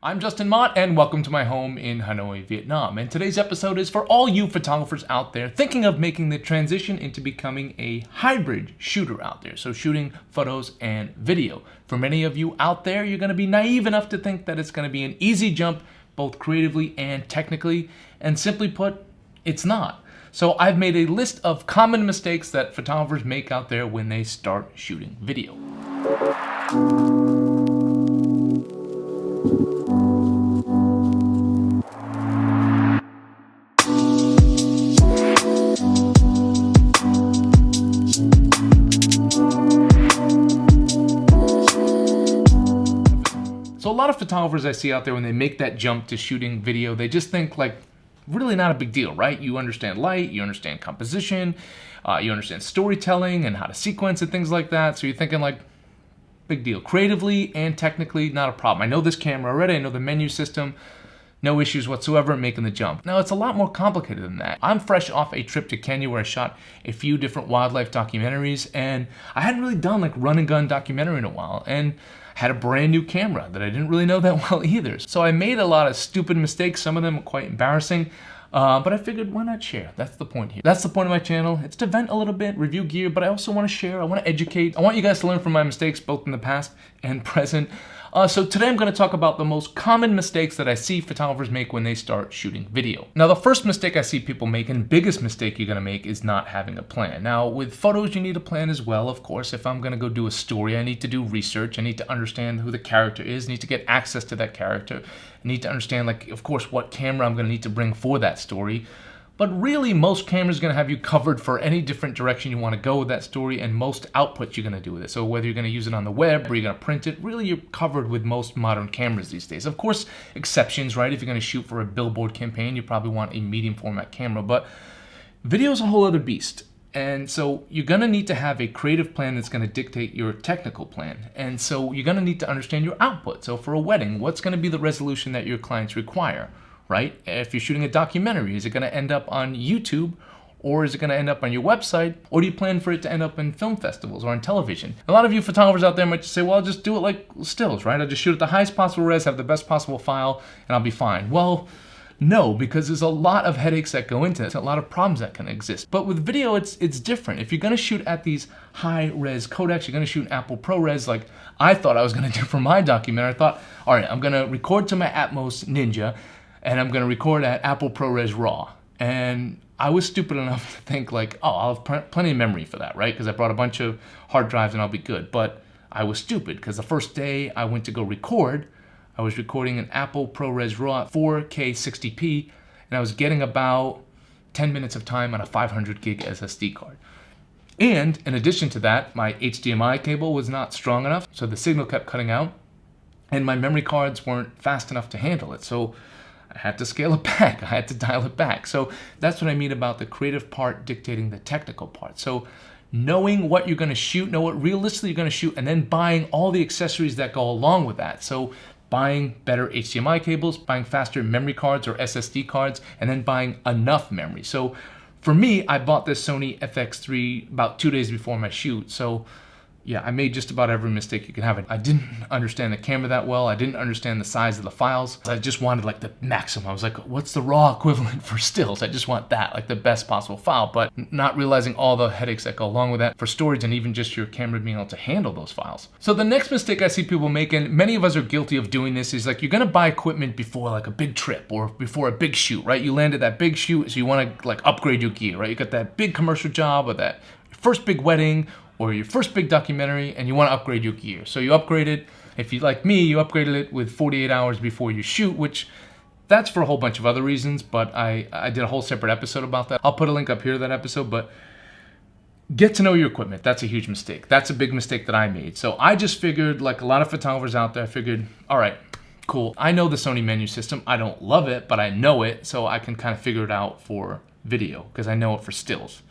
I'm Justin Mott, and welcome to my home in Hanoi, Vietnam. And today's episode is for all you photographers out there thinking of making the transition into becoming a hybrid shooter out there. So shooting photos and video. For many of you out there, you're going to be naive enough to think that it's going to be an easy jump, both creatively and technically. And simply put, it's not. So I've made a list of common mistakes that photographers make out there when they start shooting video. So a lot of photographers I see out there, when they make that jump to shooting video, they just think like, really not a big deal, right? You understand light, you understand composition, you understand storytelling and how to sequence and things like that. So you're thinking like, big deal. Creatively and technically, not a problem. I know this camera already, I know the menu system, no issues whatsoever making the jump. Now, it's a lot more complicated than that. I'm fresh off a trip to Kenya where I shot a few different wildlife documentaries, and I hadn't really done like run and gun documentary in a while, and had a brand new camera that I didn't really know that well either. So I made a lot of stupid mistakes, some of them quite embarrassing, but I figured why not share? That's the point here. That's the point of my channel. It's to vent a little bit, review gear, but I also want to share, I want to educate. I want you guys to learn from my mistakes, both in the past and present. So today I'm going to talk about the most common mistakes that I see photographers make when they start shooting video. Now, the first mistake I see people make, and biggest mistake you're going to make, is not having a plan. Now, with photos, you need a plan as well, of course. If I'm going to go do a story, I need to do research. I need to understand who the character is. I need to get access to that character. I need to understand, like, of course, what camera I'm going to need to bring for that story. But really, most cameras are going to have you covered for any different direction you want to go with that story, and most outputs you're going to do with it. So whether you're going to use it on the web or you're going to print it, really you're covered with most modern cameras these days. Of course, exceptions, right? If you're going to shoot for a billboard campaign, you probably want a medium format camera. But video is a whole other beast. And so you're going to need to have a creative plan that's going to dictate your technical plan. And so you're going to need to understand your output. So for a wedding, what's going to be the resolution that your clients require? Right? If you're shooting a documentary, is it going to end up on YouTube, or is it going to end up on your website, or do you plan for it to end up in film festivals or on television? A lot of you photographers out there might just say, well, I'll just do it like stills, right? I'll just shoot at the highest possible res, have the best possible file, and I'll be fine. Well, no, because there's a lot of headaches that go into it, a lot of problems that can exist. But with video, it's different. If you're going to shoot at these high-res codecs, you're going to shoot in Apple ProRes like I thought I was going to do for my documentary. I thought, all right, I'm going to record to my Atmos Ninja, and I'm going to record at Apple ProRes RAW. And I was stupid enough to think like, oh, I'll have plenty of memory for that, right? Because I brought a bunch of hard drives and I'll be good. But I was stupid because the first day I went to go record, I was recording an Apple ProRes RAW 4K 60p, and I was getting about 10 minutes of time on a 500 gig SSD card. And in addition to that, my HDMI cable was not strong enough, so the signal kept cutting out, and my memory cards weren't fast enough to handle it. So I had to scale it back. I had to dial it back. So that's what I mean about the creative part dictating the technical part. So knowing what you're going to shoot, know what realistically you're going to shoot, and then buying all the accessories that go along with that. So buying better HDMI cables, buying faster memory cards or SSD cards, and then buying enough memory. So for me, I bought this Sony FX3 about 2 days before my shoot. So yeah, I made just about every mistake you can have. I didn't understand the camera that well. I didn't understand the size of the files. I just wanted like the maximum. I was like, what's the raw equivalent for stills? I just want that, like the best possible file, but not realizing all the headaches that go along with that for storage and even just your camera being able to handle those files. So the next mistake I see people make, and many of us are guilty of doing this, is like you're gonna buy equipment before like a big trip or before a big shoot, right? You landed that big shoot, so you wanna like upgrade your gear, right? You got that big commercial job or that first big wedding, or your first big documentary, and you want to upgrade your gear. So you upgrade it. If you, like me, you upgraded it with 48 hours before you shoot, which that's for a whole bunch of other reasons, but I did a whole separate episode about that. I'll put a link up here to that episode, but get to know your equipment. That's a huge mistake. That's a big mistake that I made. So I just figured, like a lot of photographers out there, I figured, all right, cool. I know the Sony menu system. I don't love it, but I know it, so I can kind of figure it out for video, because I know it for stills.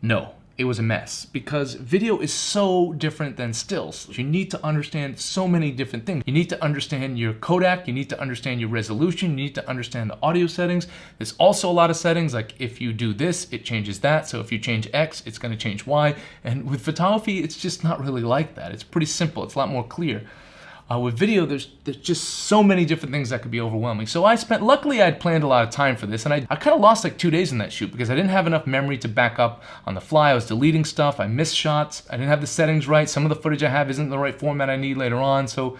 No. It was a mess, because video is so different than stills. You need to understand so many different things. You need to understand your Kodak, you need to understand your resolution, you need to understand the audio settings. There's also a lot of settings, like if you do this, it changes that. So if you change X, it's gonna change Y. And with photography, it's just not really like that. It's pretty simple, it's a lot more clear. With video, there's just so many different things that could be overwhelming. So luckily I'd planned a lot of time for this, and I kind of lost like 2 days in that shoot because I didn't have enough memory to back up on the fly. I was deleting stuff, I missed shots, I didn't have the settings right. Some of the footage I have isn't in the right format I need later on. So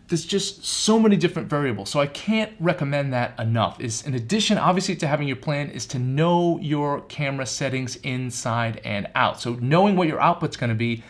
there's just so many different variables. So I can't recommend that enough. In addition, obviously, to having your plan is to know your camera settings inside and out. So knowing what your output's gonna be,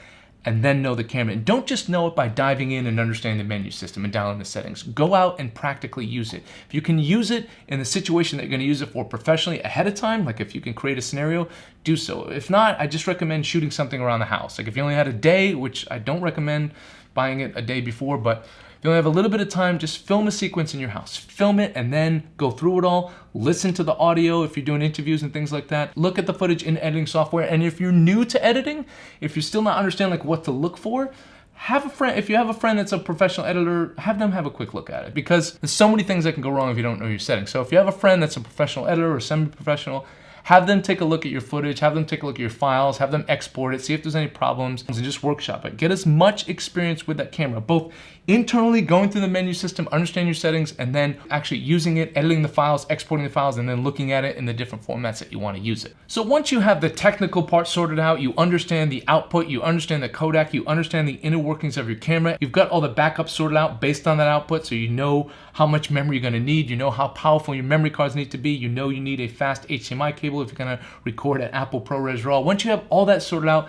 and then know the camera. And don't just know it by diving in and understanding the menu system and downloading the settings. Go out and practically use it. If you can use it in the situation that you're gonna use it for professionally ahead of time, like if you can create a scenario, do so. If not, I just recommend shooting something around the house. Like if you only had a day, which I don't recommend buying it a day before, but if you only have a little bit of time, just film a sequence in your house. Film it and then go through it all. Listen to the audio if you're doing interviews and things like that. Look at the footage in editing software. And if you're new to editing, if you still not understand like what to look for, have a friend. If you have a friend that's a professional editor, have them have a quick look at it, because there's so many things that can go wrong if you don't know your settings. So if you have a friend that's a professional editor or semi-professional, have them take a look at your footage, have them take a look at your files, have them export it, see if there's any problems, and just workshop it. Get as much experience with that camera, both internally going through the menu system, understand your settings, and then actually using it, editing the files, exporting the files, and then looking at it in the different formats that you want to use it. So once you have the technical part sorted out, you understand the output, you understand the codec, you understand the inner workings of your camera, you've got all the backups sorted out based on that output, so you know how much memory you're going to need, you know how powerful your memory cards need to be, you know you need a fast HDMI cable if you're going to record at Apple ProRes RAW. Once you have all that sorted out,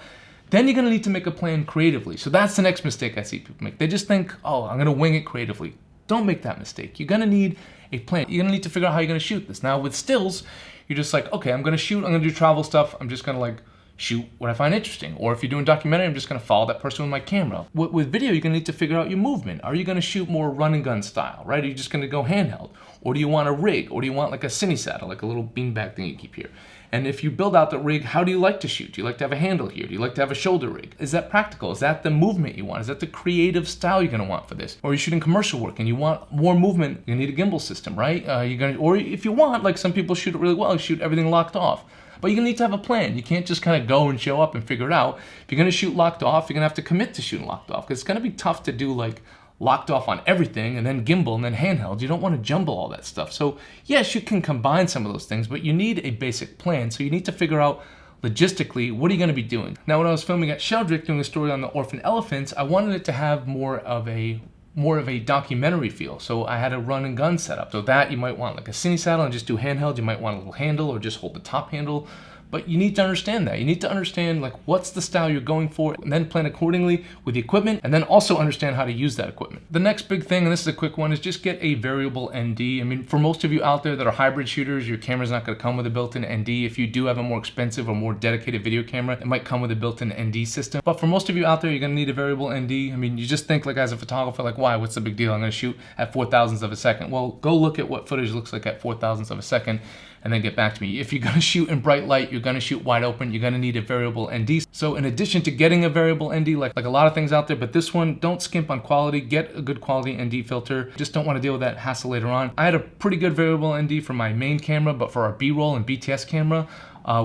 then you're gonna need to make a plan creatively. So that's the next mistake I see people make. They just think, oh, I'm gonna wing it creatively. Don't make that mistake. You're gonna need a plan. You're gonna need to figure out how you're gonna shoot this. Now with stills, you're just like, okay, I'm gonna shoot, I'm gonna do travel stuff. I'm just gonna like shoot what I find interesting. Or if you're doing documentary, I'm just gonna follow that person with my camera. With video, you're gonna need to figure out your movement. Are you gonna shoot more run and gun style, right? Are you just gonna go handheld? Or do you want a rig? Or do you want like a cine saddle, like a little beanbag thing you keep here? And if you build out the rig, how do you like to shoot? Do you like to have a handle here? Do you like to have a shoulder rig? Is that practical? Is that the movement you want? Is that the creative style you're gonna want for this? Or you're shooting commercial work and you want more movement, you need a gimbal system, right? Or if you want, like some people shoot it really well, shoot everything locked off. But you're gonna need to have a plan. You can't just kind of go and show up and figure it out. If you're gonna shoot locked off, you're gonna have to commit to shooting locked off, because it's gonna be tough to do like locked off on everything and then gimbal and then handheld. You don't want to jumble all that stuff. So yes, you can combine some of those things, but you need a basic plan. So you need to figure out logistically, what are you going to be doing? Now, when I was filming at Sheldrick doing a story on the orphan elephants, I wanted it to have more of a documentary feel. So I had a run and gun setup. So that you might want like a cine saddle and just do handheld. You might want a little handle or just hold the top handle. But you need to understand that. You need to understand like what's the style you're going for, and then plan accordingly with the equipment, and then also understand how to use that equipment. The next big thing, and this is a quick one, is just get a variable ND. I mean, for most of you out there that are hybrid shooters, your camera's not gonna come with a built-in ND. If you do have a more expensive or more dedicated video camera, it might come with a built-in ND system. But for most of you out there, you're gonna need a variable ND. I mean, you just think like as a photographer, like why, what's the big deal? I'm gonna shoot at 4,000ths of a second. Well, go look at what footage looks like at 4,000ths of a second, and then get back to me. If you're gonna shoot in bright light, you're gonna shoot wide open, you're gonna need a variable ND. So in addition to getting a variable ND, like a lot of things out there, but this one, don't skimp on quality, get a good quality ND filter. Just don't wanna deal with that hassle later on. I had a pretty good variable ND for my main camera, but for our B-roll and BTS camera,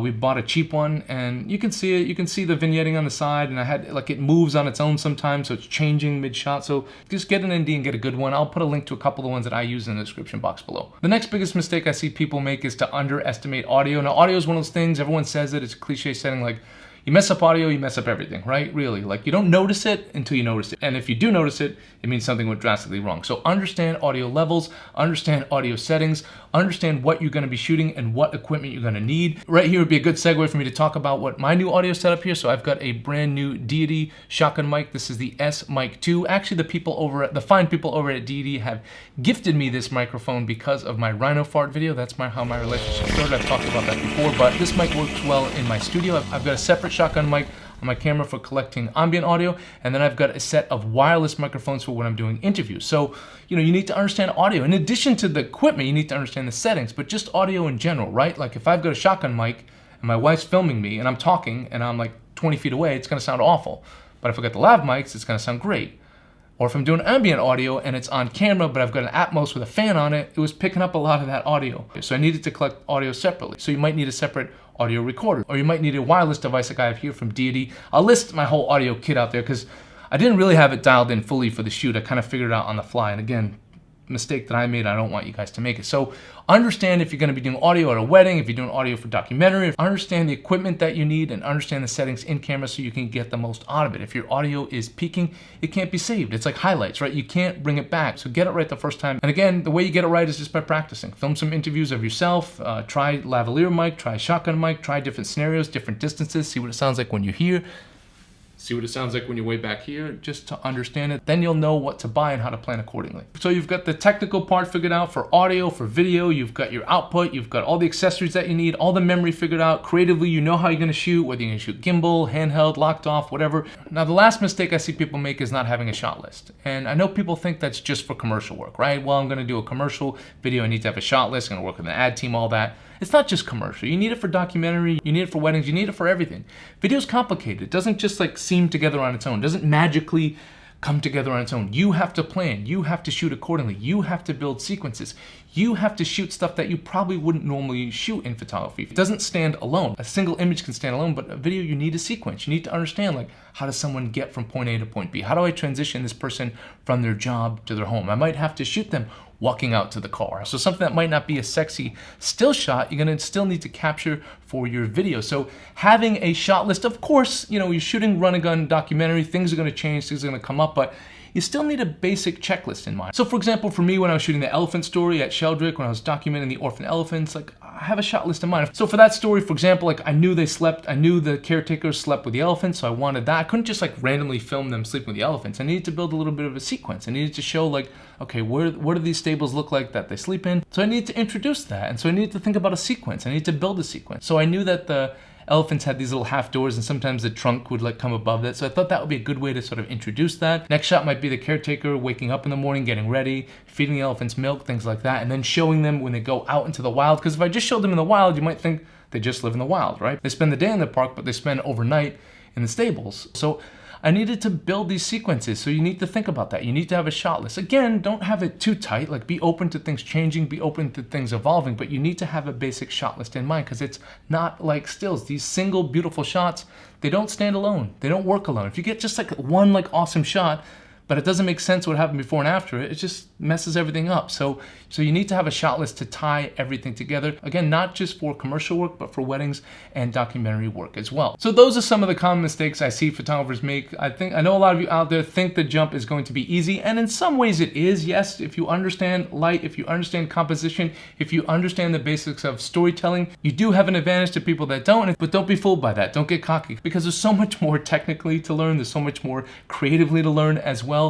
we bought a cheap one, and you can see it. You can see the vignetting on the side, and I had like it moves on its own sometimes, so it's changing mid-shot. So just get an ND and get a good one. I'll put a link to a couple of the ones that I use in the description box below. The next biggest mistake I see people make is to underestimate audio. Now, audio is one of those things, everyone says it, it's a cliche setting, like you mess up audio, you mess up everything, right? Really, like you don't notice it until you notice it. And if you do notice it, it means something went drastically wrong. So understand audio levels, understand audio settings, understand what you're gonna be shooting and what equipment you're gonna need. Right here would be a good segue for me to talk about what my new audio setup here. So I've got a brand new Deity shotgun mic. This is the S Mic 2. Actually, the fine people over at Deity have gifted me this microphone because of my rhino fart video. That's how my relationship started. I've talked about that before, but this mic works well in my studio. I've got a separate shotgun mic on my camera for collecting ambient audio, and then I've got a set of wireless microphones for when I'm doing interviews. So, you need to understand audio. In addition to the equipment, you need to understand the settings, but just audio in general, right? Like if I've got a shotgun mic and my wife's filming me and I'm talking and I'm like 20 feet away, it's gonna sound awful. But if I got the lav mics, it's gonna sound great. Or if I'm doing ambient audio and it's on camera, but I've got an Atmos with a fan on it, it was picking up a lot of that audio. So I needed to collect audio separately. So you might need a separate audio recorder, or you might need a wireless device like I have here from Deity. I'll list my whole audio kit out there because I didn't really have it dialed in fully for the shoot. I kind of figured it out on the fly. And again, mistake that I made, I don't want you guys to make it. So understand if you're going to be doing audio at a wedding, if you're doing audio for documentary, understand the equipment that you need and understand the settings in camera so you can get the most out of it. If your audio is peaking, it can't be saved. It's like highlights, right? You can't bring it back. So get it right the first time. And again, the way you get it right is just by practicing. Film some interviews of yourself, try lavalier mic, try shotgun mic, try different scenarios, different distances, see what it sounds like when you're here. See what it sounds like when you're way back here, just to understand it. Then you'll know what to buy and how to plan accordingly. So you've got the technical part figured out for audio, for video, you've got your output, you've got all the accessories that you need, all the memory figured out. Creatively, you know how you're gonna shoot, whether you're gonna shoot gimbal, handheld, locked off, whatever. Now, the last mistake I see people make is not having a shot list. And I know people think that's just for commercial work, right? Well, I'm gonna do a commercial video, I need to have a shot list, I'm gonna work with an ad team, all that. It's not just commercial. You need it for documentary, you need it for weddings, you need it for everything. Video's complicated. It doesn't just like seem together on its own. It doesn't magically come together on its own. You have to plan. You have to shoot accordingly. You have to build sequences. You have to shoot stuff that you probably wouldn't normally shoot in photography. It doesn't stand alone. A single image can stand alone, but a video, you need a sequence. You need to understand, like, how does someone get from point A to point B? How do I transition this person from their job to their home? I might have to shoot them walking out to the car. So something that might not be a sexy still shot, you're gonna still need to capture for your video. So having a shot list, of course, you know, you're shooting run and gun documentary, things are gonna change, things are gonna come up, but you still need a basic checklist in mind. So for example, for me, when I was shooting the elephant story at Sheldrick, when I was documenting the orphan elephants, like, I have a shot list in mind. So for that story, for example, like, I knew they slept, I knew the caretakers slept with the elephants, so I wanted that. I couldn't just like randomly film them sleeping with the elephants. I needed to build a little bit of a sequence. I needed to show, like, okay, what do these stables look like that they sleep in? So I needed to introduce that. And so I needed to think about a sequence. I needed to build a sequence. So I knew that the elephants had these little half doors and sometimes the trunk would like come above that. So I thought that would be a good way to sort of introduce that. Next shot might be the caretaker waking up in the morning, getting ready, feeding the elephants milk, things like that, and then showing them when they go out into the wild. Because if I just showed them in the wild, you might think they just live in the wild, right? They spend the day in the park, but they spend overnight in the stables. So I needed to build these sequences, so you need to think about that. You need to have a shot list. Again, don't have it too tight, like be open to things changing, be open to things evolving, but you need to have a basic shot list in mind because it's not like stills. These single beautiful shots, they don't stand alone. They don't work alone. If you get just like one like awesome shot, but it doesn't make sense what happened before and after it just messes everything up. So you need to have a shot list to tie everything together. Again, not just for commercial work, but for weddings and documentary work as well. So those are some of the common mistakes I see photographers make. I know a lot of you out there think the jump is going to be easy, and in some ways it is. Yes, if you understand light, if you understand composition, if you understand the basics of storytelling, you do have an advantage to people that don't, but don't be fooled by that. Don't get cocky because there's so much more technically to learn. There's so much more creatively to learn as well.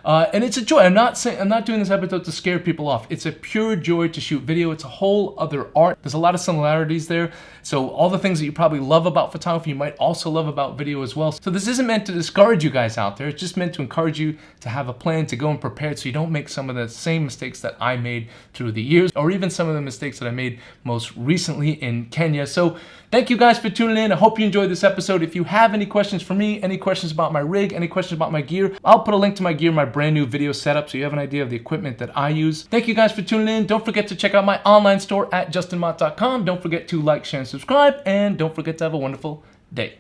And it's a joy. I'm not doing this episode to scare people off. It's a pure joy to shoot video. It's a whole other art. There's a lot of similarities there. So all the things that you probably love about photography, you might also love about video as well. So this isn't meant to discourage you guys out there. It's just meant to encourage you to have a plan, to go and prepared so you don't make some of the same mistakes that I made through the years, or even some of the mistakes that I made most recently in Kenya. So thank you guys for tuning in. I hope you enjoyed this episode. If you have any questions for me, any questions about my rig, any questions about my gear, I'll put a link to my gear, my brand new video setup, so you have an idea of the equipment that I use. Thank you guys for tuning in. Don't forget to check out my online store at justinmott.com. Don't forget to like, share, and subscribe, and don't forget to have a wonderful day.